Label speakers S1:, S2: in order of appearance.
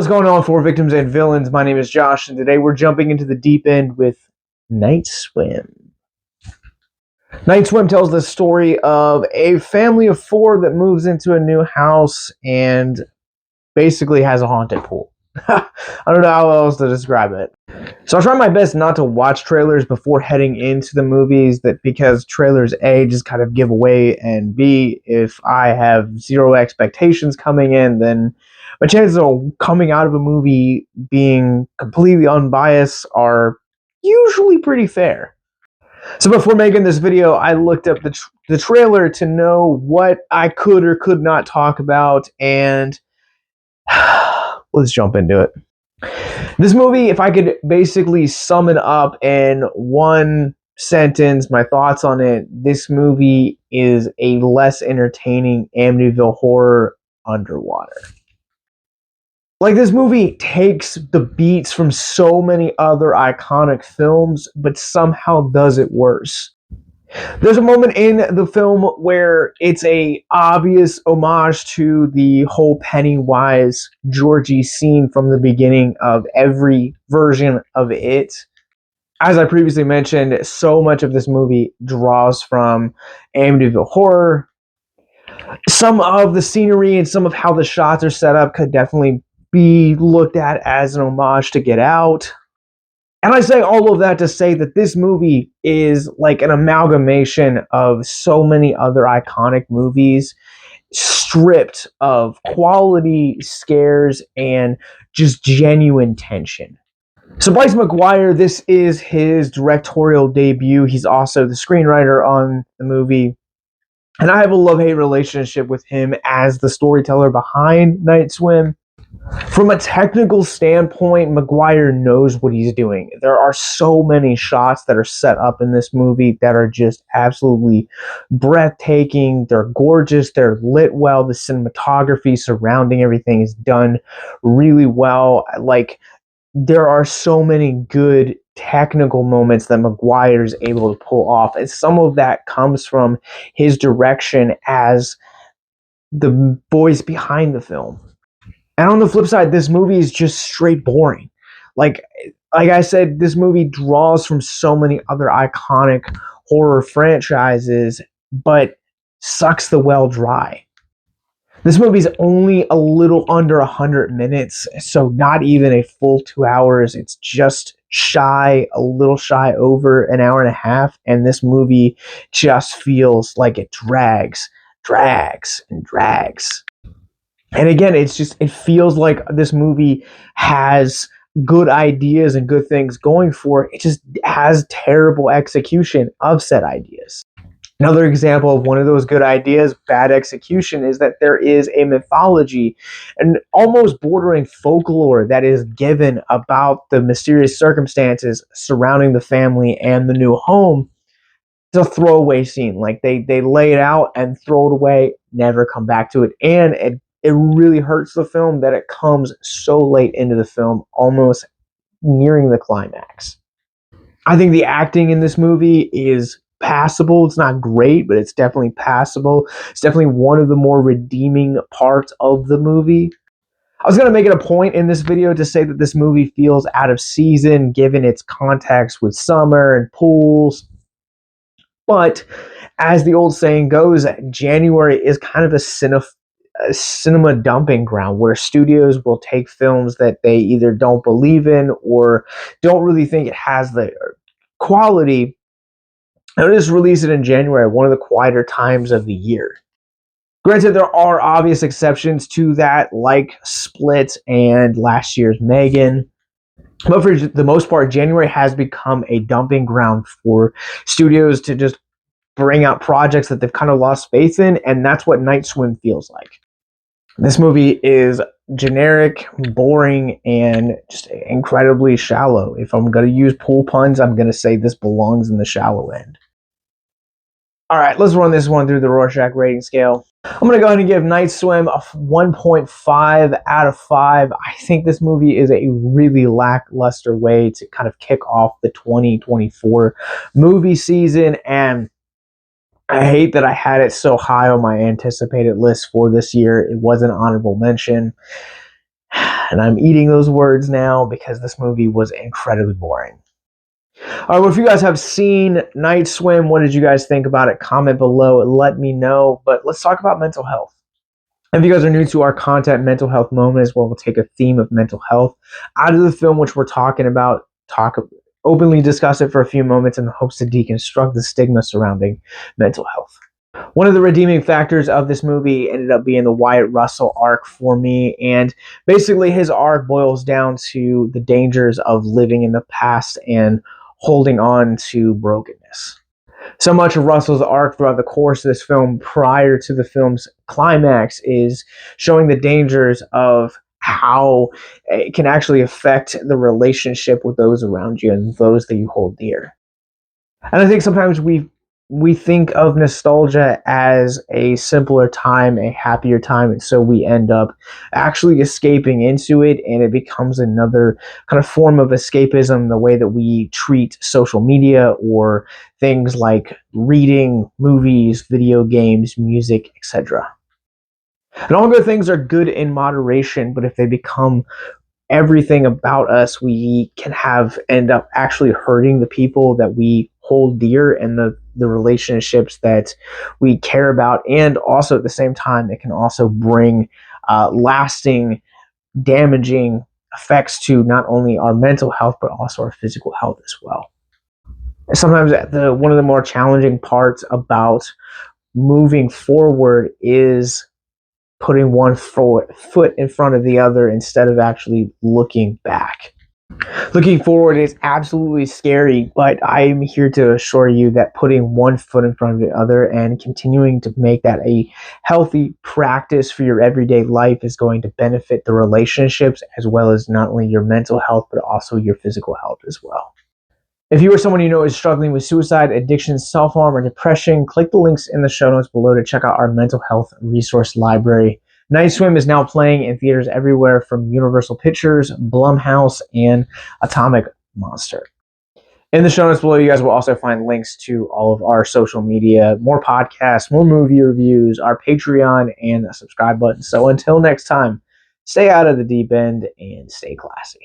S1: what's going on for Victims and Villains? My name is Josh, and today we're jumping into the deep end with Night Swim. Night Swim tells the story of a family of four that moves into a new house and basically has a haunted pool. I don't know how else to describe it. So I'll try my best not to watch trailers before heading into the movies, because trailers A, just kind of give away, and B, if I have zero expectations coming in, then my chances of coming out of a movie being completely unbiased are usually pretty fair. So before making this video, I looked up the trailer to know what I could or could not talk about, and let's jump into it. This movie, if I could basically sum it up in one sentence, my thoughts on it, this movie is a less entertaining Amityville horror underwater. Like, this movie takes the beats from so many other iconic films, but somehow does it worse. There's a moment in the film where it's a obvious homage to the whole Pennywise Georgie scene from the beginning of every version of it. As I previously mentioned, so much of this movie draws from Amityville horror. Some of the scenery and some of how the shots are set up could definitely be looked at as an homage to Get Out. And I say all of that to say that this movie is like an amalgamation of so many other iconic movies, stripped of quality scares and just genuine tension. So Bryce McGuire, this is his directorial debut. He's also the screenwriter on the movie. And I have a love-hate relationship with him as the storyteller behind Night Swim. From a technical standpoint, McGuire knows what he's doing. There are so many shots that are set up in this movie that are just absolutely breathtaking. They're gorgeous. They're lit well. The cinematography surrounding everything is done really well. Like, there are so many good technical moments that McGuire is able to pull off. And some of that comes from his direction as the voice behind the film. And on the flip side, this movie is just straight boring. Like I said, this movie draws from so many other iconic horror franchises, but sucks the well dry. This movie's only a little under 100 minutes, so not even a full 2 hours. It's just a little shy over an hour and a half, and this movie just feels like it drags. And again, it feels like this movie has good ideas and good things going for it. It just has terrible execution of said ideas. Another example of one of those good ideas, bad execution, is that there is a mythology and almost bordering folklore that is given about the mysterious circumstances surrounding the family and the new home. It's a throwaway scene. Like, they lay it out and throw it away, never come back to it. And it really hurts the film that it comes so late into the film, almost nearing the climax. I think the acting in this movie is passable. It's not great, but it's definitely passable. It's definitely one of the more redeeming parts of the movie. I was going to make it a point in this video to say that this movie feels out of season given its context with summer and pools. But as the old saying goes, January is kind of a cinema dumping ground where studios will take films that they either don't believe in or don't really think it has the quality, and just release it in January, one of the quieter times of the year. Granted, there are obvious exceptions to that, like Split and last year's Megan. But for the most part, January has become a dumping ground for studios to just bring out projects that they've kind of lost faith in, and that's what Night Swim feels like. This movie is generic, boring, and just incredibly shallow. If I'm going to use pool puns, I'm going to say this belongs in the shallow end. All right, let's run this one through the Rorschach rating scale. I'm going to go ahead and give Night Swim a 1.5 out of 5. I think this movie is a really lackluster way to kind of kick off the 2024 movie season, and I hate that I had it so high on my anticipated list for this year. It was an honorable mention. And I'm eating those words now because this movie was incredibly boring. All right, well, if you guys have seen Night Swim, what did you guys think about it? Comment below and let me know. But let's talk about mental health. If you guys are new to our content, Mental Health Moment is where we'll take a theme of mental health out of the film which we're talking about, openly discuss it for a few moments in the hopes to deconstruct the stigma surrounding mental health. One of the redeeming factors of this movie ended up being the Wyatt Russell arc for me, and basically his arc boils down to the dangers of living in the past and holding on to brokenness. So much of Russell's arc throughout the course of this film prior to the film's climax is showing the dangers of how it can actually affect the relationship with those around you and those that you hold dear. And I think sometimes we think of nostalgia as a simpler time, a happier time, and so we end up actually escaping into it, and it becomes another kind of form of escapism, the way that we treat social media or things like reading, movies, video games, music, etc. And all good things are good in moderation, but if they become everything about us, we can end up actually hurting the people that we hold dear and the relationships that we care about. And also at the same time, it can also bring lasting, damaging effects to not only our mental health, but also our physical health as well. Sometimes one of the more challenging parts about moving forward is putting one foot in front of the other instead of actually looking back. Looking forward is absolutely scary, but I'm here to assure you that putting one foot in front of the other and continuing to make that a healthy practice for your everyday life is going to benefit the relationships as well as not only your mental health, but also your physical health as well. If you or someone you know is struggling with suicide, addiction, self-harm, or depression, click the links in the show notes below to check out our mental health resource library. Night Swim is now playing in theaters everywhere from Universal Pictures, Blumhouse, and Atomic Monster. In the show notes below, you guys will also find links to all of our social media, more podcasts, more movie reviews, our Patreon, and a subscribe button. So until next time, stay out of the deep end and stay classy.